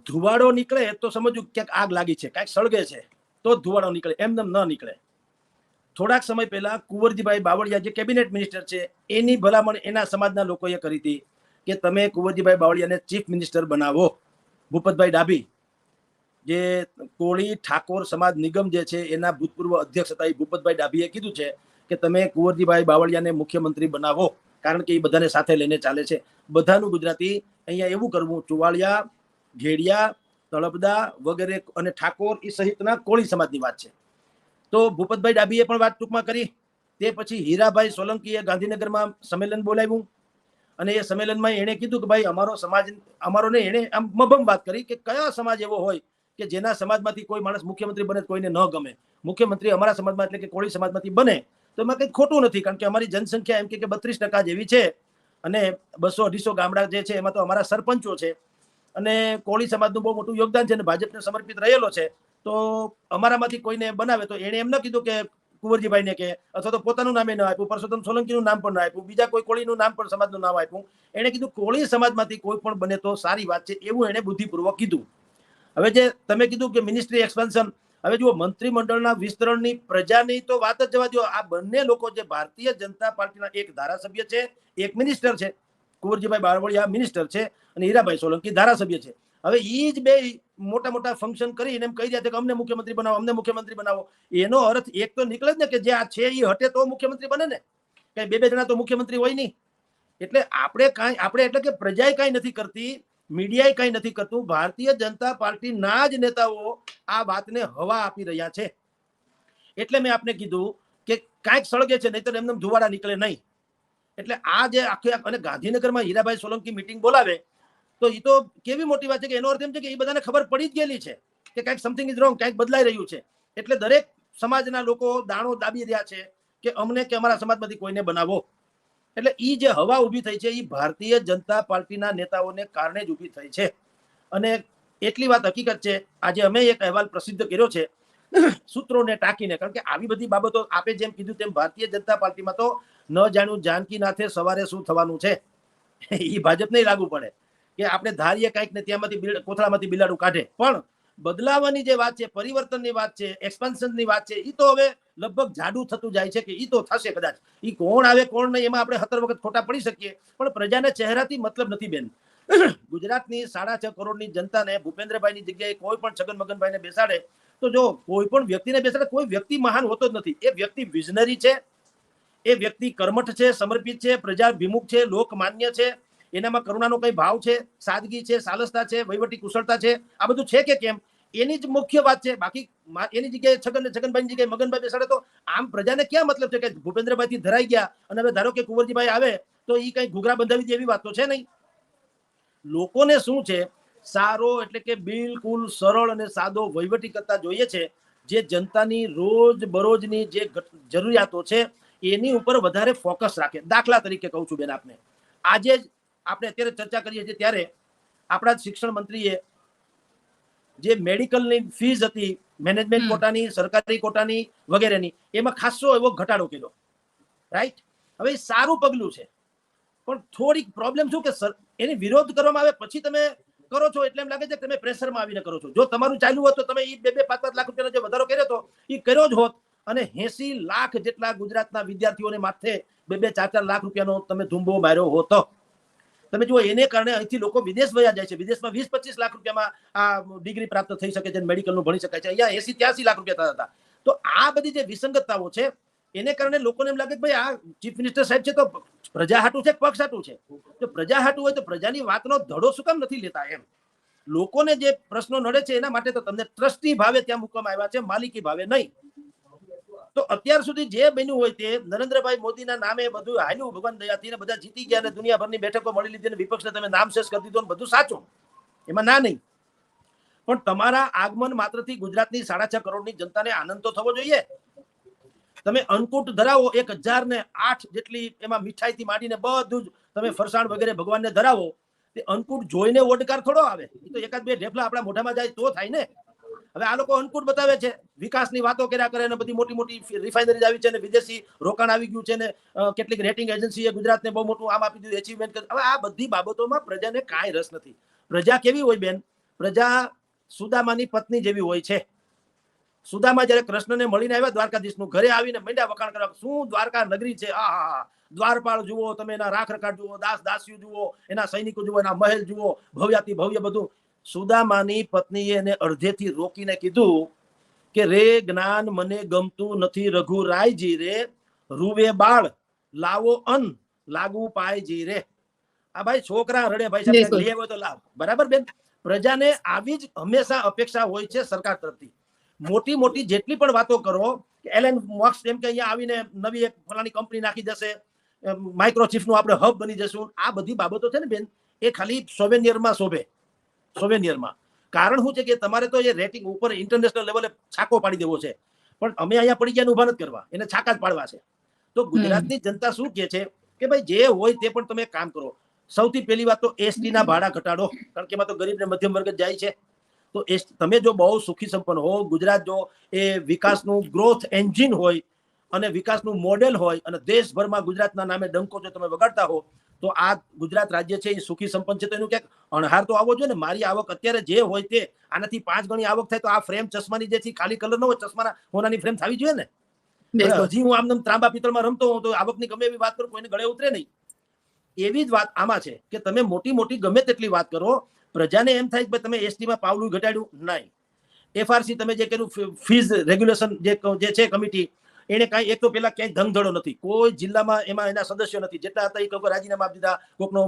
ધુવાડો નીકળે તો સમજવું ક્યાંક આગ લાગી છે, કાંઈક સળગે છે, તો ધુવાડો નીકળે, એમને ન નીકળે. થોડાક સમય પહેલા કુંવરજીભાઈ બાવળિયા જે કેબિનેટ મિનિસ્ટર છે એની ભલામણ એના સમાજના લોકોએ કરી હતી કે તમે કુંવરજીભાઈ બાવળિયાને ચીફ મિનિસ્ટર બનાવો. ભૂપતભાઈ ડાભી જે કોળી ઠાકોર સમાજ નિગમ જે છે એના ભૂતપૂર્વ અધ્યક્ષ હતા, એ ભૂપતભાઈ ડાભીએ કીધું છે કે તમે કુંવરજીભાઈ બાવળિયાને મુખ્યમંત્રી બનાવો, કારણ કે એ બધાને સાથે લઈને ચાલે છે. બધાનું ગુજરાતી અહીંયા એવું કરવું, ચુવાળિયા, ઘેડિયા, તળપદા વગેરે અને ઠાકોર એ સહિતના કોળી સમાજની વાત છે. તો ભૂપતભાઈ ડાભીએ પણ વાત ટૂંકમાં કરી. તે પછી હીરાભાઈ સોલંકીએ ગાંધીનગરમાં સંમેલન બોલાવ્યું અને એ સંમેલનમાં એણે કીધું કે ભાઈ અમારો સમાજ, અમારો ને એણે આમ મબમ વાત કરી કે કયા સમાજ એવો હોય કે જેના સમાજમાંથી કોઈ માણસ મુખ્યમંત્રી બને કોઈને ન ગમે. મુખ્યમંત્રી અમારા સમાજમાં એટલે કે કોળી સમાજમાંથી બને તો એમાં કંઈ ખોટું નથી, કારણ કે અમારી જનસંખ્યા એમ કે 32% જેવી છે અને 200-250 ગામડા જે છે એમાં તો અમારા સરપંચો છે અને કોળી સમાજનું બહુ મોટું યોગદાન છે અને ભાજપને સમર્પિત રહેલો છે. તો અમારામાંથી કોઈને બનાવે તો એણે એમ ન કીધું કે કુંવરજીભાઈને કે અથવા તો પોતાનું નામે ન આપ્યું, પરસોત્તમ સોલંકીનું નામ પણ ન આપ્યું, બીજા કોઈ કોળીનું નામ પણ સમાજનું નામ આપ્યું. એણે કીધું કોળી સમાજમાંથી કોઈ પણ બને તો સારી વાત છે, એવું એણે બુદ્ધિપૂર્વક કીધું. હવે જે તમે કીધું કે મિનિસ્ટ્રી એક્સપાન્શન, હવે જુઓ મંત્રીમંડળના વિસ્તરણની પ્રજાની તો વાત જ જવા દો. આ બંને લોકો જે ભારતીય જનતા પાર્ટીના એક ધારાસભ્ય છે, એક મિનિસ્ટર છે, કુંવરજીભાઈ બાવળિયા મિનિસ્ટર છે અને હીરાભાઈ સોલંકી ધારાસભ્ય છે. હવે એ જ બે મોટા મોટા ફંક્શન કરીને એમ કહી રહ્યા છે કે અમને મુખ્યમંત્રી બનાવો, અમને મુખ્યમંત્રી બનાવો. એનો અર્થ એક તો નીકળે જ ને કે જે આ છે એ હટે તો મુખ્યમંત્રી બને ને, કઈ બે જણા તો મુખ્યમંત્રી હોય નહીં. એટલે આપણે એટલે કે પ્રજાએ કાંઈ નથી કરતી, મીડિયાએ કાંઈ નથી કરતું, ભારતીય જનતા પાર્ટીના જ નેતાઓ આ વાતને હવા આપી રહ્યા છે. એટલે મેં આપને કીધું કે કાંઈક સળગે છે, નહીં તો એમને ધુવાડા નીકળે નહીં. એટલે આ જે આખે અને ગાંધીનગરમાં હીરાભાઈ સોલંકી મીટિંગ બોલાવે તો એ તો કેવી મોટી વાત છે કે એનો અર્થ એમ છે કે એ બધાને ખબર પડી જ ગયેલી છે કે કાંઈક સમથિંગ ઇઝ રોંગ, કાંઈક બદલાઈ રહ્યું છે. એટલે દરેક સમાજના લોકો દાણો દાબી રહ્યા છે કે અમને કે અમારા સમાજમાંથી કોઈને બનાવો. એટલે એ જે હવા ઊભી થઈ છે એ ભારતીય જનતા પાર્ટીના નેતાઓને કારણે જ ઊભી થઈ છે. અને એટલી વાત હકીકત છે, આજે અમે એક અહેવાલ પ્રસિદ્ધ કર્યો છે સૂત્રોને ટાંકીને, કારણ કે આવી બધી બાબતો આપે જેમ કીધું તેમ ભારતીય જનતા પાર્ટીમાં તો ન જાણ્યું જાનકીનાથે સવારે શું થવાનું છે એ ભાજપ નહીં લાગુ પડે કે આપણે ધારીએ કાંઈક ને ત્યાંમાંથી કોથળામાંથી બિલાડું કાઢે. પણ બદલાવાની જે વાત છે, પરિવર્તનની વાત છે, એક્સપાન્શનની વાત છે, એ તો હવે લગભગ જાડું થતું જાય છે કે એ તો થશે કદાચ. એ કોણ આવે કોણ નહીં એમાં આપણે 17 વખત ખોટા પડી શકીએ, પણ પ્રજાને ચહેરાથી મતલબ નથી બેન. ગુજરાતની 6.5 કરોડની જનતાને ભૂપેન્દ્રભાઈની જગ્યાએ કોઈ પણ છગન મગનભાઈને બેસાડે તો જો કોઈ પણ વ્યક્તિને બેસાડે, કોઈ વ્યક્તિ મહાન હોતો જ નથી. એ વ્યક્તિ વિઝનરી છે, એ વ્યક્તિ કર્મઠ છે, સમર્પિત છે, પ્રજાભિમુખ છે, લોકમાન્ય છે, એનામાં કરુણાનો કઈ ભાવ છે, સાદગી છે, સાલસતા છે, વહીવટી કુશળતા છે, આ બધું છે કે કેમ એની જ મુખ્ય વાત છે. બાકી એની જગ્યાએ છગનભાઈની જગ્યાએ મગનભાઈ બેસાડે તો આમ પ્રજાને ક્યાં મતલબ છે કે ભૂપેન્દ્રભાઈ થી ધરાઈ ગયા અને હવે ધારો કે કુંવરજીભાઈ આવે તો એ કઈ ઘૂઘરા બંધાવી દે એવી વાત તો છે નહીં. લોકોને શું છે, સારો એટલે કે બિલકુલ સરળ અને સાદો વહીવટી કરતા જોઈએ છે, જે જનતાની રોજ બરોજની જે જરૂરિયાતો છે એની ઉપર વધારે ફોકસ રાખે. દાખલા તરીકે કહું છું બેન, આપને આજે જ આપણે અત્યારે ચર્ચા કરીએ છીએ ત્યારે આપણા શિક્ષણ મંત્રીએ જે મેડિકલની ફીસ હતી મેનેજમેન્ટ કોટાની, સરકારી કોટાની વગેરેની, એમાં ખાસો એવો ઘટાડો કર્યો. રાઈટ, હવે સારું પગલું છે, પણ થોડીક પ્રોબ્લેમ શું કે એની વિરોધ કરવામાં આવે પછી તમે કરો છો એટલે એમ લાગે છે કે તમે પ્રેશરમાં આવીને કરો છો. જો તમારું ચાલ્યું હોત તો તમે એ 2-5 લાખ રૂપિયાનો જે વધારો કર્યો હતો એ કર્યો જ હોત અને 80 લાખ જેટલા ગુજરાતના વિદ્યાર્થીઓને માથે 2-4 લાખ રૂપિયાનો તમે ધુંબો માર્યો હોતો. તમે જુઓ, એને કારણે અહીંથી લોકો વિદેશ વયા જાય છે. વિદેશમાં 20-25 લાખ રૂપિયામાં આ ડિગ્રી પ્રાપ્ત થઈ શકે છે, મેડિકલનું ભણી શકાય છે. અહીંયા 80-83 લાખ રૂપિયા થતા હતા. તો આ બધી જે વિસંગતતાઓ છે એને કારણે લોકોને એમ લાગે કે ભાઈ આ ચીફ મિનિસ્ટર સાહેબ છે તો પ્રજા હાટું છે, પક્ષ હાટું છે. જો પ્રજા હાટું હોય તો પ્રજાની વાતનો ધડો શું કામ નથી લેતા? એમ લોકોને જે પ્રશ્નો નડે છે એના માટે તો તમને ટ્રસ્ટી ભાવે ત્યાં મૂકવામાં આવ્યા છે, માલિકી ભાવે નહીં. તો અત્યાર સુધી જે બન્યું હોય તે નરેન્દ્રભાઈ મોદીના નામે બધું હાલ્યું ભગવાન દયાથી, બધા જીતી ગયા અને દુનિયાભરની બેઠકો મળી લીધી અને વિપક્ષને તમે નામ શેષ કરી દીધો, બધું સાચું, એમાં ના નહીં. પણ તમારા આગમન માત્રથી ગુજરાતની 6.5 કરોડની જનતાને આનંદ તો થવો જોઈએ. તમે અન્નકૂટ ધરાવો 1008 જેટલી, એમાં મીઠાઈથી માંડીને બધું જ તમે ફરસાણ વગેરે ભગવાનને ધરાવો, તે અન્નકૂટ જોઈને ઓડકાર થોડો આવે. એ તો એકાદ બે ઢેફલા આપણા મોઢામાં જાય તો થાય ને. હવે આ લોકો અન્નકૂટ બતાવે છે, વિકાસની વાતો કર્યા કરે, બધી મોટી મોટી રિફાઇનરી આવી છે ને વિદેશી રોકાણ આવી ગયું છે ને કેટલીક રેટિંગ એજન્સીએ ગુજરાતને બહુ મોટું આમ આપી દીધું, એચિવમેન્ટ. હવે આ બધી બાબતોમાં પ્રજાને કાંઈ રસ નથી. પ્રજા કેવી હોય બેન, પ્રજા સુદામાની પત્ની જેવી હોય છે. સુદામા જયારે કૃષ્ણને મળીને આવ્યા દ્વારકાધીશનું, ઘરે આવીને મંડ્યા વખાણ કરવા, શું દ્વારકા નગરી છે, આહા, દ્વારપાળ જુઓ તમે, એના રાખ રખાટ જુઓ, દાસ દાસીઓ જુઓ, એના સૈનિકો જુઓ, એના મહેલ જુઓ, ભવ્યાતિ ભવ્ય બધું. સુદામાની પત્નીએ એને અડધેથી રોકીને કીધું કે રે જ્ઞાન મને ગમતું નથી રઘુરાયજી રે, રૂવે બાળ લાવો અન લાગુ પાયજી રે. આ ભાઈ છોકરા રડે, ભાઈ સાહેબ લઈ આવ્યો તો લાવ. બરાબર બેન, પ્રજાને આવી જ હંમેશા અપેક્ષા હોય છે સરકાર તરફથી. મોટી મોટી જેટલી પણ વાતો કરો કે એલએન મોક્સ એમ કે અહીંયા આવીને નવી એક ફલાણી કંપની નાખી જશે, માઇક્રોચિપનું આપણે હબ બની જશું, આ બધી બાબતો છે ને બેન, એ ખાલી સોવેનિયરમાં શોભે. સોવેનિયરમાં કારણ શું છે કે તમારે તો એ રેટિંગ ઉપર ઇન્ટરનેશનલ લેવલે છાકો પાડી દેવો છે, પણ અમે અહીંયા પડી ગયા ઉભા નથી કરવા, એને છાકા જ પાડવા છે. તો ગુજરાતની જનતા શું કે છે કે ભાઈ જે હોય તે પણ તમે કામ કરો. સૌથી પહેલી વાત તો એસટી ના ભાડા ઘટાડો, કારણ કે એમાં તો ગરીબ ને મધ્યમ વર્ગ જાય છે. તો તમે જો બહુ સુખી સંપન્ન હો, ગુજરાત જો એ વિકાસનું ગ્રોથ એન્જિન હોય અને વિકાસનું મોડેલ હોય અને દેશભરમાં ગુજરાતના નામે ડંકો જો તમે વગાડતા હો, તો આ ગુજરાત રાજ્ય છે એ સુખી સંપન્ન છે. તો એનું ક્યાંક અણહાર તો આવવો જોઈએ ને. મારી આવક અત્યારે જે હોય તે આનાથી 5 ગણી આવક થાય તો આ ફ્રેમ ચશ્માની જે ખાલી કલર ન હોય, ચશ્માના હોનાની ફ્રેમ થવી જોઈએ ને. હજી હું આમ ત્રાંબા પિત્તળમાં રમતો હોઉં તો આવકની ગમે એવી વાત કરું, કોઈને ગળે ઉતરે નહીં. એવી જ વાત આમાં છે કે તમે મોટી મોટી ગમે તેટલી વાત કરો, પ્રજાને એમ થાય કે તમે એસટીમાં પાવલું ઘટાડ્યું નહીં. એફઆરસી તમે જે કર્યું, ફીઝ રેગ્યુલેશન જે છે કમિટી, એને કાંઈ એક તો પેલા ક્યાંય ધંધડો નથી, કોઈ જિલ્લામાં એમાં એના સદસ્યો નથી, જેટલા હતા એ કોઈ રાજીનામા આપી દીધા, કોઈકનો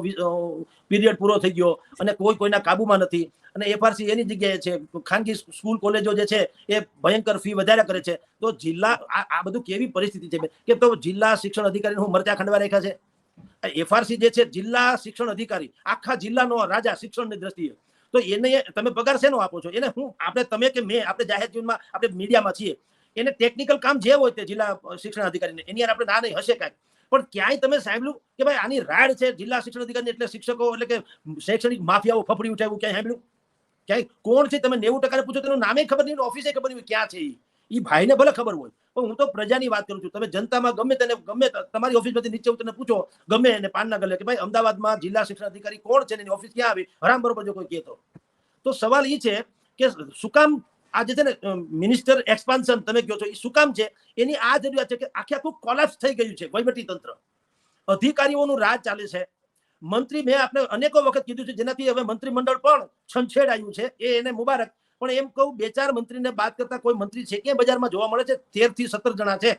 પીરિયડ પૂરો થઈ ગયો અને કોઈ કોઈના કાબુમાં નથી. અને એફઆરસી એની જગ્યાએ છે, ખાનગી સ્કૂલ કોલેજો જે છે એ ભયંકર ફી વધાર્યા કરે છે. તો જિલ્લા આ બધું કેવી પરિસ્થિતિ છે કે તો જિલ્લા શિક્ષણ અધિકારીને હું મરચા ખંડવા રાખ્યા છે. એફઆરસી જે છે જિલ્લા શિક્ષણ અધિકારી, આખા જિલ્લાનો રાજા શિક્ષણની દ્રષ્ટિએ, તો એને તમે પગાર શેનો આપો છો? એને હું આપણે તમે કે મેં આપણે જાહેર જીવનમાં આપણે મીડિયામાં છીએ, એને ટેકનિકલ કામ જે હોય તે જિલ્લા શિક્ષણ અધિકારીને એની આપણે ના નહીં હશે કાંઈક, પણ ક્યાંય તમે સાંભળ્યું કે ભાઈ આની રાડ છે જિલ્લા શિક્ષણ અધિકારી એટલે શિક્ષકો એટલે કે શૈક્ષણિક માફિયાઓ ફફડી ઉઠાવ્યું, ક્યાંય સાંભળ્યું? ક્યાંય કોણ છે તમે 90% પૂછો તેનું નામે ખબર નહીં, ઓફિસે ખબર નહીં ક્યાં છે. એ ભાઈને ભલે ખબર હોય, પણ હું તો પ્રજાની વાત કરું છું. તમે જનતામાં ગમે તેને ગમે તમારી ઓફિસમાંથી નીચે ઉતરીને પૂછો ગમે એને પાનના ગલે કે ભાઈ અમદાવાદમાં જિલ્લા શિક્ષણ અધિકારી કોણ છે, એની ઓફિસ ક્યાં આવી, હરામ બરોબર જો કોઈ કહેતો. તો સવાલ એ છે કે શું કામ આ જે છે ને મિનિસ્ટર એક્સપાન્શન તમે કહો છો, એ શું કામ છે? એની આ જરૂરિયાત છે કે આખે આખું કોલેપ્સ થઈ ગયું છે વહીવટી તંત્ર, અધિકારીઓનું રાજ ચાલે છે. મંત્રી મેં આપણે અનેકો વખત કીધું છે, જેનાથી હવે મંત્રીમંડળ પણ છંછેડાયું છે, એ એને મુબારક. પણ એમ કહું 2-4 મંત્રીને બાદ કરતા કોઈ મંત્રી છે કે બજારમાં જોવા મળે છે? 13 થી 17 જણા છે.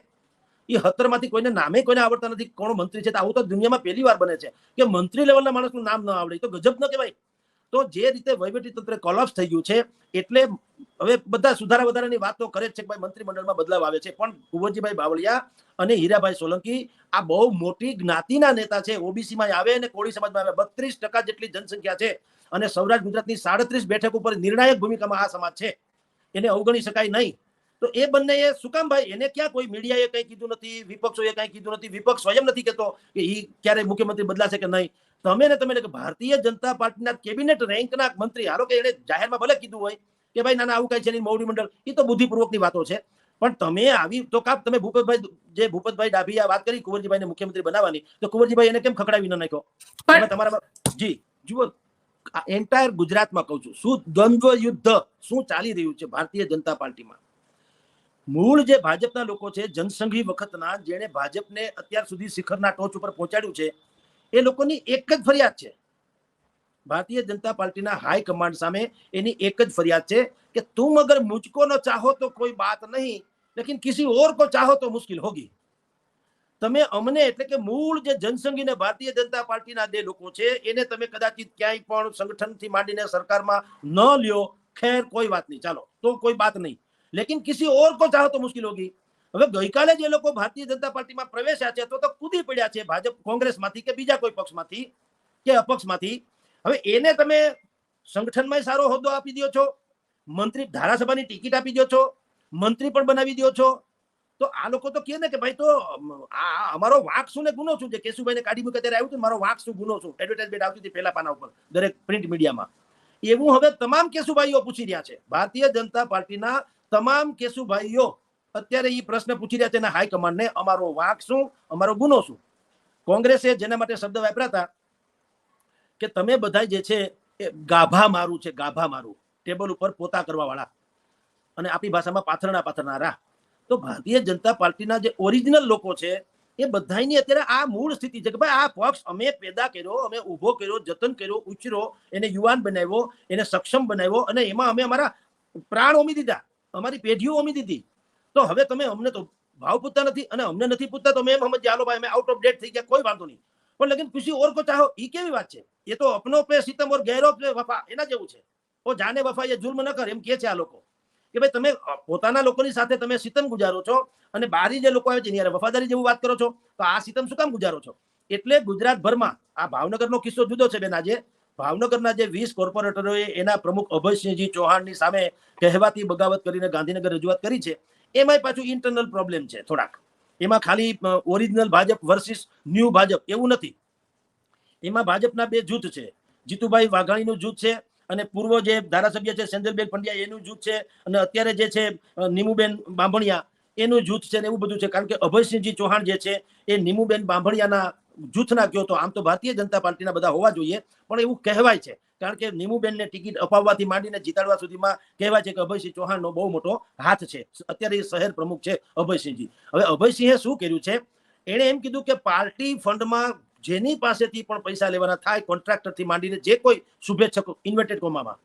એ 17 માંથી કોઈને નામે કોઈને આવડતા નથી કોણ મંત્રી છે. આવું તો દુનિયામાં પહેલી વાર બને છે કે મંત્રી લેવલના માણસનું નામ ન આવડે, તો ગજબ ન કહેવાય? તો જે રીતે વહીવટી તંત્ર કોલેપ્સ થઈ ગયું છે, એટલે હવે બધા સુધારા વધારાની વાતો કરે છે કે ભાઈ મંત્રીમંડળમાં બદલાવ આવે છે, પણ કુંવરજીભાઈ બાવળિયા અને હીરાભાઈ સોલંકી આ બહુ મોટી જ્ઞાતિના નેતા છે. ઓબીસીમાં આવે અને કોળી સમાજમાં આવે, 32% જેટલી જનસંખ્યા છે અને સૌરાષ્ટ્ર ગુજરાતની 37 બેઠક ઉપર નિર્ણાયક ભૂમિકામાં આ સમાજ છે, એને અવગણી શકાય નહીં. તો એ બંને એ શું કામ ભાઈ? એને ક્યાં કોઈ મીડિયાએ કંઈ કીધું નથી, વિપક્ષોએ કંઈ કીધું નથી, વિપક્ષ સ્વયં નથી કહેતો કે એ ક્યારે મુખ્યમંત્રી બદલાશે કે નહીં. તમે ભારતીય જનતા પાર્ટીના કેબિનેટ રેન્કના મંત્રી હારો કે એને જાહેરમાં ભલે કીધું હોય કે ભાઈ નાના આવું કઈ છે નહીં, મોવડી મંડળ, એ તો બુદ્ધિપૂર્વકની વાતો છે. પણ તમે આવી તો કાપ તમે ભૂપતભાઈ ડાભીએ વાત કરી કુંવરજીભાઈને મુખ્યમંત્રી બનાવવાની, તો કુંવરજીભાઈ એને કેમ ખકડાવી ન નાખ્યો? તમારા જી જુઓ, એન્ટાયર ગુજરાતમાં કહું છું શું દ્વંદ્વ યુદ્ધ શું ચાલી રહ્યું છે ભારતીય જનતા પાર્ટીમાં. મૂળ જે ભાજપના લોકો છે, જનસંઘી વખતના, જેને ભાજપને અત્યાર સુધી શિખરના ટોચ ઉપર પહોંચાડ્યું છે, એ લોકોની એક જ ફરિયાદ છે ભારતીય જનતા પાર્ટીના હાઈ કમાન્ડ સામે. એની એક જ ફરિયાદ છે કે તુમ અગર મુझको ન ચાહો તો કોઈ બાત નહીં, લેકિન કિસી ઓર કો ચાહો તો મુશ્किल होगी. તમે અમને એટલે કે મૂળ જે જનસંઘી ને ભારતીય જનતા પાર્ટીના જે લોકો છે એને તમે કદાચિત ક્યાંય પણ સંગઠનથી માંડીને સરકારમાં ન લ્યો, ખેર કોઈ વાત નહીં, ચાલો તો કોઈ બાત નહીં, લેકિન કિસી ઓર કો ચાહો તો મુશ્किल होगी. હવે ગઈકાલે જે લોકો ભારતીય જનતા પાર્ટીમાં પ્રવેશ્યા છે તો કૂદી પડ્યા છે ભાજપ કોંગ્રેસમાંથી કે બીજા કોઈ પક્ષમાંથી કે અપક્ષમાંથી. હવે એને તમે સંગઠનમાં સારો હોદ્દો આપી દો છો, મંત્રી ધારાસભાની ટિકિટ આપી દો છો, મંત્રી પણ બનાવી દો છો, તો આ લોકો તો કહે ને કે ભાઈ તો અમારો વાંક શું ને ગુનો શું છે? કેશુભાઈને કાઢી મૂકે ત્યારે આવ્યું હતું મારો વાંક શું ગુનો શું, એડવર્ટાઇઝમેન્ટ આવતી હતી પહેલા પાના ઉપર દરેક પ્રિન્ટ મીડિયામાં. એવું હવે તમામ કેશુભાઈઓ પૂછી રહ્યા છે, ભારતીય જનતા પાર્ટીના તમામ કેશુભાઈઓ અત્યારે એ પ્રશ્ન પૂછી રહ્યા છે એના હાઈકમાન્ડને, અમારો વાંક શું, અમારો ગુનો શું. કોંગ્રેસે જેના માટે શબ્દ વાપર્યા હતા કે તમે બધા જે છે એ ગાભા મારું છે, ગાભા મારું. ટેબલ ઉપર પોતા કરવા વાળા અને આપણી ભાષામાં પાથરનારા. તો ભારતીય જનતા પાર્ટીના જે ઓરિજિનલ લોકો છે એ બધાની અત્યારે આ મૂળ સ્થિતિ છે કે ભાઈ આ પક્ષ અમે પેદા કર્યો, અમે ઉભો કર્યો, જતન કર્યો, ઉછર્યો, એને યુવાન બનાવ્યો, એને સક્ષમ બનાવ્યો અને એમાં અમે અમારા પ્રાણ હોમી દીધા, અમારી પેઢીઓ હોમી દીધી. તો હવે તમે અમને તો ભાવ પૂછતા નથી અને અમને નથી પૂછતા તો મેં સમજ ચાલો ભાઈ અમે આઉટ ઓફ ડેટ થઈ ગયા, કોઈ વાંધો નહીં, પણ લેકિન કિસી ઓર કો ચાહો એ કેવી વાત છે? એ તો અપનો પે સિતમ ઓર ગેરો પે વફા એના જેવું છે. ઓ જાને વફા એ જુલ્મ ન કર એમ કે છે આ લોકો કે ભાઈ તમે પોતાના લોકોની સાથે તમે સિતમ ગુજારો છો અને બારી જે લોકો આવે છે એની વફાદારી જેવું વાત કરો છો, તો આ સિતમ શું કામ ગુજારો છો? એટલે ગુજરાતભરમાં આ ભાવનગરનો કિસ્સો જુદો છે બેન. આજે ભાવનગરના જે 20 કોર્પોરેટરોએ એના પ્રમુખ અભયસિંહજી ચૌહાણની સામે કહેવાતી બગાવત કરીને ગાંધીનગર રજૂઆત કરી છે. એમાંય પાછું ઇન્ટરનલ પ્રોબ્લેમ છે થોડાક. એમાં ખાલી original Bhajap versus new Bhajap એવું નથી. એમાં ભાજપના બે જૂથ છે, જીતુભાઈ વાઘાણીનું જૂથ છે અને પૂર્વ જે ધારાસભ્ય છે સેન્જલબેન પંડ્યા એનું જૂથ છે અને અત્યારે જે છે નીમુબેન બાંભણિયા એનું જૂથ છે ને એવું બધું છે. કારણ કે અભયસિંહજી ચૌહાણ જે છે એ નીમુબેન બાંભણિયાના જૂથના કયો તો આમ તો ભારતીય જનતા પાર્ટીના બધા હોવા જોઈએ, પણ એવું કહેવાય છે કારણ કે નીમુબેનને ટિકિટ અપાવવાથી માંડીને જીતાડવા સુધીમાં કહેવાય છે કે અભયસિંહ ચૌહાણનો બહુ મોટો હાથ છે. અત્યારે એ શહેર પ્રમુખ છે અભયસિંહજી. હવે અભયસિંહે શું કર્યું છે, એણે એમ કીધું કે પાર્ટી ફંડમાં જેની પાસેથી પણ પૈસા લેવાના થાય, કોન્ટ્રાક્ટરથી માંડીને જે કોઈ શુભેચ્છકો ઇન્વર્ટેડ કોમામાં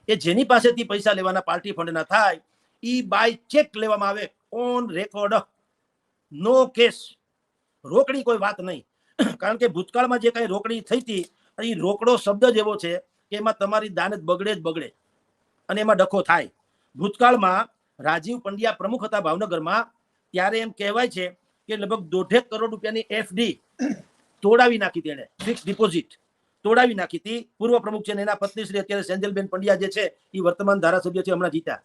એ જેની પાસેથી પૈસા લેવાના પાર્ટી ફંડના થાય ઈ બાય ચેક લેવામાં આવે, ઓન રેકોર્ડ, નો કેસ, રોકડી કોઈ વાત નહીં. કારણ કે ભૂતકાળમાં જે કઈ રોકડી થઈ હતી એ રોકડો શબ્દ જ એવો છે કે એમાં તમારી દાનત બગડે જ બગડે અને એમાં ડખો થાય. ભૂતકાળમાં રાજીવ પંડ્યા પ્રમુખ હતા ભાવનગરમાં ત્યારે એમ કહેવાય છે કે લગભગ 1.5 કરોડ રૂપિયાની એફડી તોડાવી નાખી હતી, એને ફિક્સ ડિપોઝિટ તોડાવી નાખી હતી. પૂર્વ પ્રમુખ છે એના પત્ની શ્રી અત્યારે સેન્જલબેન પંડ્યા જે છે એ વર્તમાન ધારાસભ્ય છે, હમણાં જીત્યા.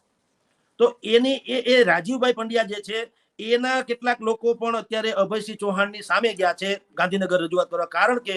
તો એની એ રાજીવભાઈ પંડ્યા જે છે એના કેટલાક લોકો પણ અત્યારે અભયસિંહ ચૌહાણની સામે ગયા છે ગાંધીનગર રજૂઆત કરવા. કારણ કે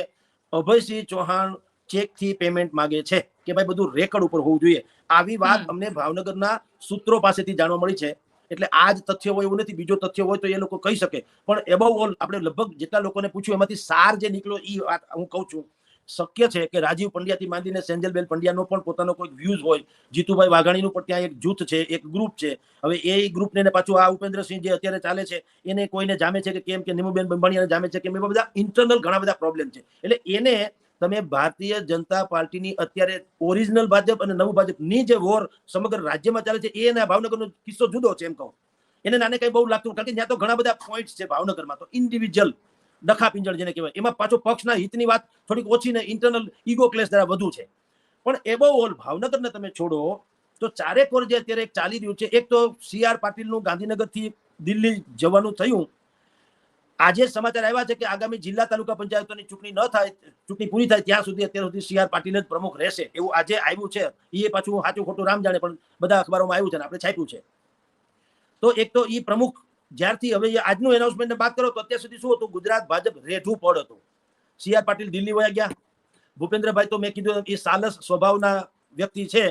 અભયસિંહ ચૌહાણ ચેકથી પેમેન્ટ માંગે છે કે ભાઈ બધું રેકર્ડ ઉપર હોવું જોઈએ. આવી વાત અમને ભાવનગરના સૂત્રો પાસેથી જાણવા મળી છે. એટલે આ જ તથ્ય હોય એવું નથી, બીજો તથ્ય હોય તો એ લોકો કહી શકે, પણ એબવ ઓલ આપણે લગભગ જેટલા લોકોને પૂછ્યું એમાંથી સાર જે નીકળ્યો એ વાત હું કહું છું. શક્ય છે કે રાજીવ પંડ્યાથી માંડીને સેન્જલબેન પંડ્યાનો પણ પોતાનો કોઈ વ્યૂઝ હોય, જીતુભાઈ વાઘાણીનું પણ ત્યાં એક જૂથ છે, એક ગ્રુપ છે. હવે એ ગ્રુપને પાછું આ ઉપેન્દ્રસિંહ જે અત્યારે ચાલે છે એને કોઈને જામે છે કે કેમ, કે નીમુબેન બાંભણિયાને જામે છે કે એવા બધા ઇન્ટરનલ ઘણા બધા પ્રોબ્લેમ છે. એટલે એને તમે ભારતીય જનતા પાર્ટીની અત્યારે ઓરિજિનલ ભાજપ અને નવું ભાજપની જે વોર સમગ્ર રાજ્યમાં ચાલે છે એના ભાવનગરનો કિસ્સો જુદો છે એમ કહું. એને નાને કઈ બહુ લાગતું કારણ કે ત્યાં તો ઘણા બધા પોઈન્ટ્સ છે ભાવનગરમાં, તો ઇન્ડિવિજ્યુઅલ ડખા પિંજણ જેને કહેવાય, એમાં પાછો પક્ષના હિતની વાત થોડીક ઓછી ને ઇન્ટરનલ ઈગો ક્લેશ જરા વધુ છે. પણ એબવ ઓલ ભાવનગરને તમે છોડો તો ચારેક ઓર જે અત્યારે ચાલી રહ્યું છે, એક તો CR પાટીલનું ગાંધીનગરથી દિલ્હી જવાનું થયું. આજે સમાચાર આવ્યા છે કે આગામી જિલ્લા તાલુકા પંચાયતોની ચૂંટણી ન થાય, ચૂંટણી પૂરી થાય ત્યાં સુધી અત્યાર સુધી CR પાટીલ જ પ્રમુખ રહેશે એવું આજે આવ્યું છે. એ પાછું સાચું ખોટું રામ જાણે, પણ બધા અખબારોમાં આવ્યું છે ને આપણે છાપ્યું છે. તો એક તો એ પ્રમુખ જ્યારથી હવે આજનું એનાઉન્સમેન્ટ વાત કરો તો અત્યાર સુધી શું હતું, ગુજરાત ભાજપ રેઠું પડ હતું. CR પાટીલ દિલ્હી વયા ગયા. ભૂપેન્દ્રભાઈ તો મેં કીધું એ સાલસ સ્વભાવના વ્યક્તિ છે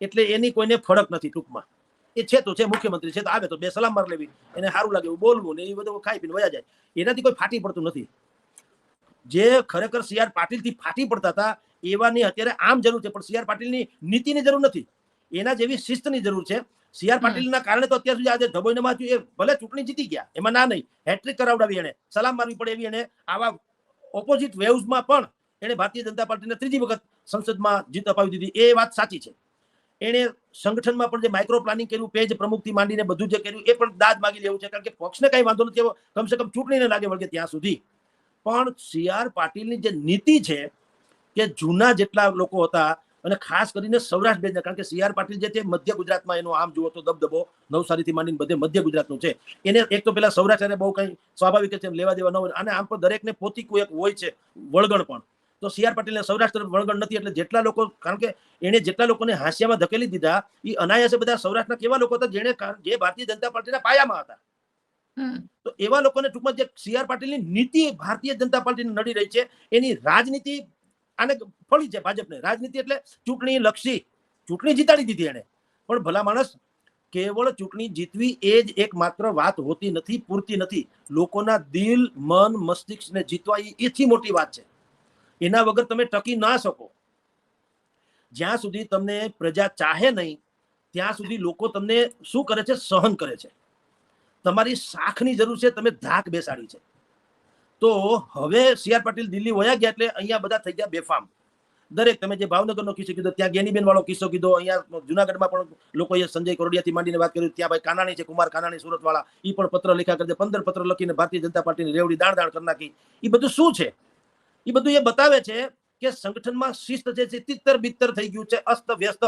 એટલે એની કોઈને ફરક નથી. ટૂંકમાં એ છે તો છે, મુખ્યમંત્રી છે તો આવે તો બે સલામ માર લેવી, એને સારું લાગે એવું બોલવું ને એ બધું ખાઈ પીને વયા જાય. એનાથી કોઈ ફાટી પડતું નથી. જે ખરેખર CR પાટીલથી ફાટી પડતા હતા એવાની અત્યારે આમ જરૂર છે, પણ CR પાટીલની નીતિની જરૂર નથી, એના જેવી શિસ્તની જરૂર છે. CR પાટીલના કારણે તો અત્યાર સુધી આજે ધબોઈને માથું એ ભલે ચૂંટણી જીતી ગયા એમાં ના નહીં, હેટ્રિક કરાવડાવી, એને સલામ મારવી પડે એવી એને આવા ઓપોઝિટ વેવ્સમાં પણ એને ભારતીય જનતા પાર્ટીને ત્રીજી વખત સંસદમાં જીત અપાવી દીધી. એ વાત સાચી છે. એને સંગઠનમાં પણ જે માઇક્રો પ્લાનિંગ કર્યું, પેજ પ્રમુખથી માંડીને બધું જે કર્યું એ પણ દાદ માગી લેવું છે. કારણ કે પક્ષને કઈ વાંધો નથી, કમસે કમ ચૂંટણીને લાગે વળગે ત્યાં સુધી. પણ CR પાટીલની જે નીતિ છે કે જૂના જેટલા લોકો હતા અને ખાસ કરીને સૌરાષ્ટ્ર બેઝના, કારણ કે CR પાટીલ જે છે મધ્ય ગુજરાતમાં એનો આમ જુઓ તો દબદબો નવસારીથી માંડીને બધે મધ્ય ગુજરાતનું છે. એને એક તો પેલા સૌરાષ્ટ્ર બહુ કઈ સ્વાભાવિક છે લેવા દેવા ન હોય, અને આમ પણ દરેકને પોતીકું એક હોય છે વળગણ પણ. તો CR પાટીલને સૌરાષ્ટ્ર વળગણ નથી, એટલે જેટલા લોકો, કારણ કે એને જેટલા લોકોને હાંસિયામાં ધકેલી દીધા એ અનાયાસે બધા સૌરાષ્ટ્રના કેવા લોકો હતા જેને જે ભારતીય જનતા પાર્ટીના પાયામાં હતા. તો એવા લોકોને ટૂંકમાં જે CR પાટીલની નીતિ ભારતીય જનતા પાર્ટીને નડી રહી છે, એની રાજનીતિ આને ફળી છે ભાજપને. રાજનીતિ એટલે ચૂંટણી લક્ષી, ચૂંટણી જીતાડી દીધી એને, પણ ભલા માણસ કેવળ ચૂંટણી જીતવી એ જ એક માત્ર વાત હોતી નથી, પૂરતી નથી. લોકોના દિલ, મન, મસ્તિષ્કને જીતવા એથી મોટી વાત છે. એના વગર તમે ટકી ના શકો. જ્યાં સુધી તમને પ્રજા ચાહે નહીં ત્યાં સુધી લોકો તમને શું કરે છે? સહન કરે છે. તમારી શાખની જરૂર છે, તમે ધાક બેસાડી છે. તો હવે સી આર પાટીલ દિલ્હી વયા ગયા એટલે અહીંયા બધા થઈ ગયા બેફામ. દરેક તમે જે ભાવનગરનો કિસ્સો કીધો, ત્યાં જ્ઞાનીબેન વાળો કિસ્સો કીધો, અહીંયા જુનાગઢમાં પણ લોકોએ સંજય કરોડિયાથી માંડીને વાત કરી, ત્યાં ભાઈ કાનાણી છે, કુમાર કાનાણી સુરત વાળા, એ પણ પત્ર લખ્યા કરી દે, 15 પત્ર લખીને ભારતીય જનતા પાર્ટીની રેવડી દાણ દાણ કરી નાખી. એ બધું શું છે? એ બધું એ બતાવે છે કે સંગઠનમાં શિસ્ત જે છે તિત્તર બિત્તર થઈ ગયું છે, અસ્ત વ્યસ્ત.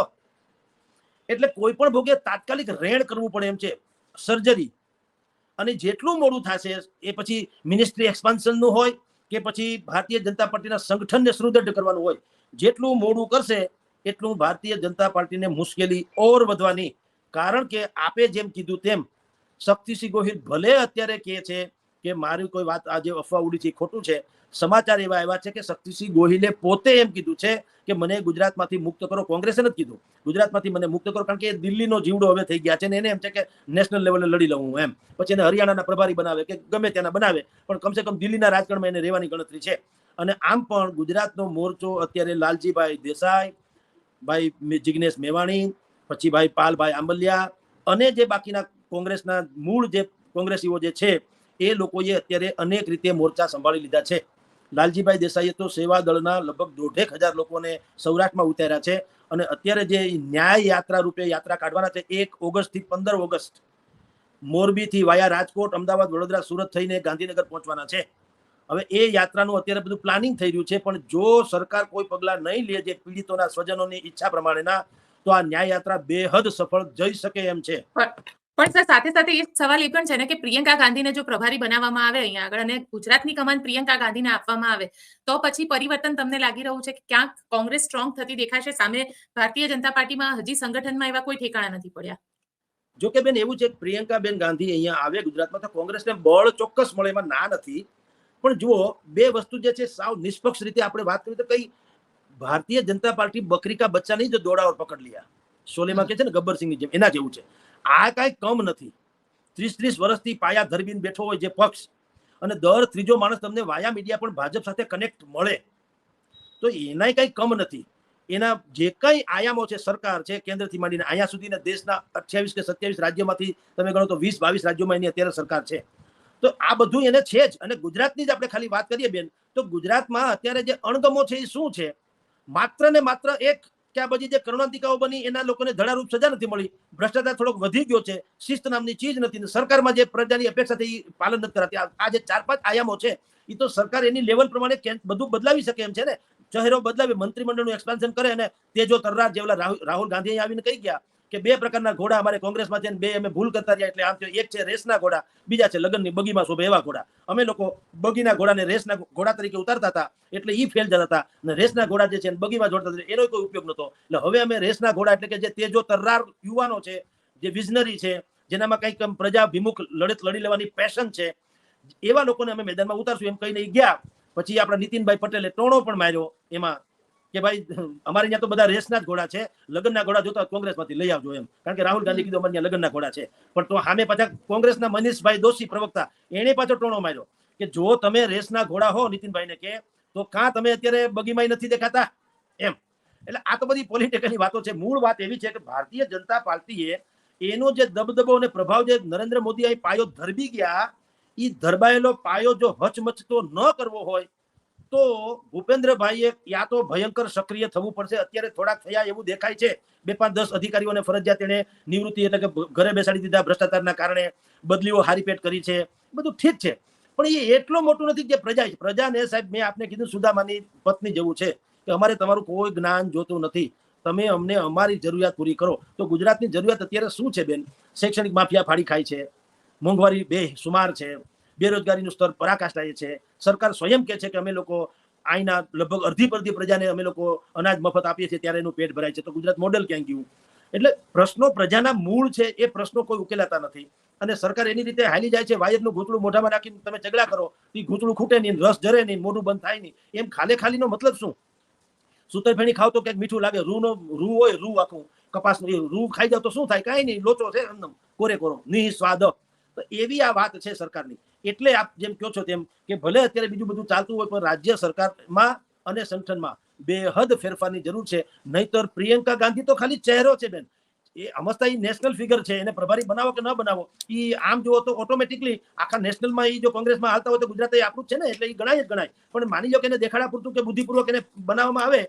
એટલે કોઈ પણ ભોગે તાત્કાલિક રેણ કરવું પડે એમ છે, સર્જરી. અને જેટલું મોડું થશે એ પછી મિનિસ્ટ્રી એક્સપાન્શનનું હોય કે પછી ભારતીય જનતા પાર્ટીના સંગઠનને સુદૃઢ કરવાનું હોય, જેટલું મોડું કરશે એટલું ભારતીય જનતા પાર્ટીને મુશ્કેલી ઓર વધવાની. કારણ કે આપે જેમ કીધું તેમ શક્તિસિંહ ગોહિલ ભલે અત્યારે કહે છે કે મારી કોઈ વાત આજે અફવા ઉડી છે ખોટું છે, સમાચાર એવા આવ્યા છે કે શક્તિસિંહ ગોહિલે પોતે એમ કીધું છે કે મને ગુજરાતમાંથી મુક્ત કરો. કોંગ્રેસે નથી કીધું ગુજરાતમાંથી મને મુક્ત કરો, કારણ કે દિલ્હીનો જીવડો હવે થઈ ગયા છે ને એને એમ છે કે નેશનલ લેવલે લડી લઉં હું એમ. પછી એને હરિયાણાના પ્રભારી બનાવે કે ગમે ત્યાંના બનાવે, પણ કમસે કમ દિલ્હીના રાજકારણમાં એને રહેવાની ગણતરી છે. અને આમ પણ ગુજરાતનો મોરચો અત્યારે લાલજીભાઈ દેસાઈ, ભાઈ જિગ્નેશ મેવાણી, પછી ભાઈ પાલભાઈ આંબલિયા અને જે બાકીના કોંગ્રેસના મૂળ જે કોંગ્રેસીઓ જે છે એ લોકોએ અત્યારે અનેક રીતે મોરચા સંભાળી લીધા છે. લાલજીભાઈ દેસાઈએ તો સેવા દળના લગભગ 1,500 લોકોને સૌરાષ્ટ્રમાં ઉતાર્યા છે. અને અત્યારે જે ન્યાય યાત્રા રૂપે યાત્રા કાઢવાના છે 1 ઓગસ્ટ થી 15 ઓગસ્ટ, મોરબીથી વાયા રાજકોટ, અમદાવાદ, વડોદરા, સુરત થઈને ગાંધીનગર પહોંચવાના છે. હવે એ યાત્રાનું અત્યારે બધું પ્લાનિંગ થઈ રહ્યું છે, પણ જો સરકાર કોઈ પગલા નહીં લે જે પીડિતોના સ્વજનોની ઈચ્છા પ્રમાણેના, તો આ ન્યાય યાત્રા બેહદ સફળ જઈ શકે એમ છે. પણ સર સાથે સાથે એ સવાલ એ પણ છે ને કે પ્રિયંકા ગાંધીને જો પ્રભારી બનાવવામાં આવે અહીંયા આગળ અને ગુજરાતની કમાન પ્રિયંકા ગાંધીને આપવામાં આવે તો પછી પરિવર્તન તમને લાગી રહ્યું છે કે ક્યાંક કોંગ્રેસ સ્ટ્રોંગ થતી દેખાશે, સામે ભારતીય જનતા પાર્ટીમાં હજી સંગઠનમાં એવા કોઈ ઠેકાણા નથી પડ્યા? જો કે બેન એવું છે કે પ્રિયંકાબેન ગાંધી અહીંયા આવે ગુજરાતમાં તો કોંગ્રેસને બળ ચોક્કસ મળે, એમાં ના નથી. પણ જુઓ, બે વસ્તુ જે છે સાવ નિષ્પક્ષ રીતે આપણે વાત કરીએ તો કઈ ભારતીય જનતા પાર્ટી બકરી કા બચ્ચા નહીં જો દોડાવર પકડ लिया, શોલેમાં કે છે ને ગબ્બરસિંહની જેમ, એના જેવું છે. આ કાંઈ કમ નથી. 30 વર્ષથી પાયા ધરબીને બેઠો હોય જે પક્ષ, અને દર ત્રીજો માણસ તમને વાયા મીડિયા પણ ભાજપ સાથે કનેક્ટ મળે, તો એનાય કઈ કમ નથી. એના જે કઈ આયામો છે, સરકાર છે કેન્દ્રથી માંડીને અહીંયા સુધીના દેશના 28 કે 27 રાજ્યોમાંથી તમે ગણો તો 20-22 રાજ્યોમાં એની અત્યારે સરકાર છે. તો આ બધું એને છે જ. અને ગુજરાતની જ આપણે ખાલી વાત કરીએ બેન, તો ગુજરાતમાં અત્યારે જે અણગમો છે એ શું છે? માત્ર ને માત્ર એક કે આ બધી જે કરુણાંતિકાઓ બની એના લોકોને ધડારૂપ સજા નથી મળી, ભ્રષ્ટાચાર થોડોક વધી ગયો છે, શિસ્ત નામની ચીજ નથી, સરકારમાં જે પ્રજાની અપેક્ષા થઈ પાલન નથી કરાતી. આ જે 4-5 આયામો છે એ તો સરકાર એની લેવલ પ્રમાણે બધું બદલાવી શકે એમ છે ને. ચહેરો બદલાવે, મંત્રીમંડળનું એક્સપાન્શન કરે, અને તેજો તર્રાર જેવલા રાહુલ ગાંધી આવીને કહી ગયા કે 2 પ્રકારના ઘોડા અમારે કોંગ્રેસમાં છે, 2 અમે ભૂલ કરતા રહ્યા, એટલે આમ થયો. એક છે રેસના ઘોડા, બીજા છે લગ્નની બગીમાં શોભે એવા ઘોડા. અમે લોકો બગીના ઘોડાને રેસના ઘોડા તરીકે ઉતારતા હતા એટલે ઈ ફેલ જતા હતા, અને રેસના ઘોડા જે છે બગીમાં જોડતા હતા એનો કોઈ ઉપયોગ નતો. એટલે હવે અમે રેસના ઘોડા એટલે કે જે તેજો તર્રાર યુવાનો છે, જે વિઝનરી છે, જેનામાં કંઈક પ્રજા વિમુખ લડત લડી લેવાની પેશન છે, એવા લોકોને અમે મેદાનમાં ઉતારશું એમ કહીને ગયા. પછી આપણા નીતિનભાઈ પટેલે ટોણો પણ માર્યો એમાં કે ભાઈ અમારે ત્યાં તો બધા રેસના જ ઘોડા છે, લગ્નના ઘોડા જોતા કોંગ્રેસમાંથી લઈ આવજો એમ. કારણ કે રાહુલ ગાંધી કીધું અમારે ત્યાં લગ્નના ઘોડા છે. પણ તો સામે પાછા કોંગ્રેસના મનીષભાઈ દોશી પ્રવક્તા, એને પાછો ટોણો માર્યો કે જો તમે રેસના ઘોડા હો નીતિનભાઈને કે, તો કાં તમે અત્યારે બગીમાં નથી દેખાતા એમ. એટલે આ તો બધી પોલિટિકલની વાતો છે. મૂળ વાત એવી છે કે ભારતીય જનતા પાર્ટીએ એનો જે દબદબો અને પ્રભાવ જે નરેન્દ્ર મોદી અહીં પાયો ધરબી ગયા, એ ધરબાયેલો પાયો જો હચમચતો ન કરવો હોય તો ભૂપેન્દ્રભાઈએ યા તો ભયંકર સક્રિય થવું પડશે. અત્યારે થોડાક થયા એવું દેખાય છે. 2-5-10 અધિકારીઓને ફરજિયાત એને નિવૃત્તિ એટલે કે ઘરે બેસાડી દીધા ભ્રષ્ટાચારના કારણે, બદલીઓ હારીપેટ કરી છે, બધું ઠીક છે. પણ એ એટલું મોટું નથી કે પ્રજાને સાહેબ મેં આપને કીધું સુદામાની પત્ની જેવું છે કે અમારે તમારું કોઈ જ્ઞાન જોતું નથી, તમે અમને અમારી જરૂરિયાત પૂરી કરો. તો ગુજરાતની જરૂરિયાત અત્યારે શું છે બેન? શૈક્ષણિક માફિયા ફાડી ખાય છે, મોંઘવારી બેસુમાર છે, બેરોજગારીનું સ્તર પરાકાષ્ઠાએ છે. સરકાર સ્વયં કહે છે કે અમે લોકો અહીંના લગભગ અડધી પ્રજાને અમે લોકો અનાજ મફત આપીએ છીએ ત્યારે એનું પેટ ભરાય છે. તો ગુજરાત મોડેલ ક્યાં ગયું? એટલે પ્રશ્નો પ્રજાના મૂળ છે, એ પ્રશ્નો કોઈ ઉકેલાતા નથી. અને સરકાર એની રીતે હાલી જાય છે. વાયરનું ઘૂંટડું મોઢામાં નાખીને તમે ઝઘડા કરો, એ ઘૂંટડું ખૂટે નહીં, રસ જરે નહીં, મોઢું બંધ થાય નહીં. એમ ખાલીનો મતલબ શું? સુતરફેણી ખાવ તો ક્યાંક મીઠું લાગે, રૂ હોય, રૂ આખું કપાસનું રૂ ખાઈ જાવ તો શું થાય? કાંઈ નહીં, લોચો છે કોરે કોરો નિસ્વાદ. તો એવી આ વાત છે સરકારની. એટલે આપ જેમ કહો છો તેમ કે ભલે અત્યારે બીજું બધું ચાલતું હોય, પણ રાજ્ય સરકારમાં અને સંગઠનમાં બેહદ ફેરફારની જરૂર છે. નહીતર પ્રિયંકા ગાંધી તો ખાલી ચહેરો છે બેન, એ અમસ્તા એ નેશનલ ફિગર છે, એને પ્રભારી બનાવો કે ન બનાવો એ આમ જુઓ તો ઓટોમેટિકલી આખા નેશનલમાં એ જો કોંગ્રેસમાં હાલતા હોય તો ગુજરાત એ આપણું જ છે ને, એટલે એ ગણાય જ ગણાય. પણ માની લો કે એને દેખાડા પૂરતું કે બુદ્ધિપૂર્વક એને બનાવવામાં આવે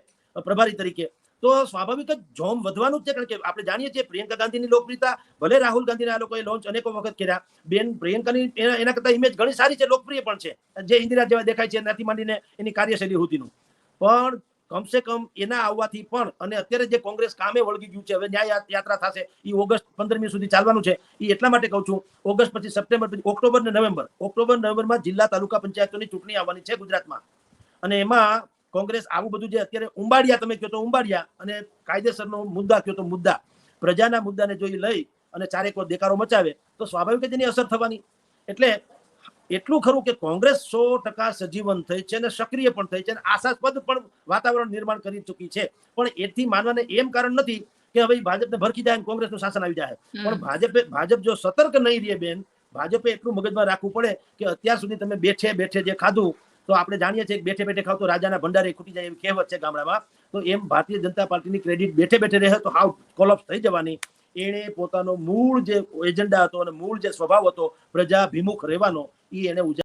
પ્રભારી તરીકે તો સ્વાભાવિક જ જોમ વધવાનું જ છે. કારણ કે આપણે જાણીએ છીએ પ્રિયંકા ગાંધીની લોકપ્રિયતા ભલે રાહુલ ગાંધીના આ લોકોએ લોન્ચ અનેકો વખત કર્યા, બેન પ્રિયંકાની એના કરતા ઇમેજ ઘણી સારી છે, લોકપ્રિય પણ છે, જે ઇન્દિરા જેવા દેખાય છે એનાથી માંડીને એની કાર્યશૈલી સુધીનું. પણ કમસે કમ એના આવવાથી પણ, અને અત્યારે જે કોંગ્રેસ કામે વળગી ગયું છે, હવે ન્યાય યાત્રા થશે એ ઓગસ્ટ 15મી સુધી ચાલવાનું છે. એ એટલા માટે કહું છું, ઓગસ્ટ પછી સપ્ટેમ્બર પછી ઓક્ટોબર ને નવેમ્બરમાં જિલ્લા તાલુકા પંચાયતોની ચૂંટણી આવવાની છે ગુજરાતમાં. અને એમાં કોંગ્રેસ આવું બધું જે અત્યારે ઉંબાડિયા, તમે કહો તો ઉંબાડિયા, અને કાયદેસરનો મુદ્દા કહો તો મુદ્દા, પ્રજાના મુદ્દાને જો લઈ અને ચારેક દેકારો મચાવે તો સ્વાભાવિક જ એની અસર થવાની. એટલે એટલું ખરું કે કોંગ્રેસ 100% સજીવન થઈ છે અને સક્રિય પણ થઈ છે અને આશાસ્પદ પણ વાતાવરણ નિર્માણ કરી ચૂકી છે. પણ એથી માનવાને એમ કારણ નથી કે હવે ભાજપને ભરખી જાય કોંગ્રેસનું શાસન આવી જાય. પણ ભાજપ જો સતર્ક નહીં રહે બેન, ભાજપે એટલું મગજમાં રાખવું પડે કે અત્યાર સુધી તમે બેઠે બેઠે જે ખાધું, તો આપણે જાણીએ છીએ બેઠે બેઠે ખાવ તો રાજાના ભંડારે ખૂટી જાય એવી કહેવત છે ગામડામાં. તો એમ ભારતીય જનતા પાર્ટીની ક્રેડિટ બેઠે બેઠે રહે તો હાવ કોલેપ્સ થઈ જવાની. એણે પોતાનો મૂળ જે એજન્ડા હતો અને મૂળ જે સ્વભાવ હતો પ્રજાભિમુખ રહેવાનો, એ એને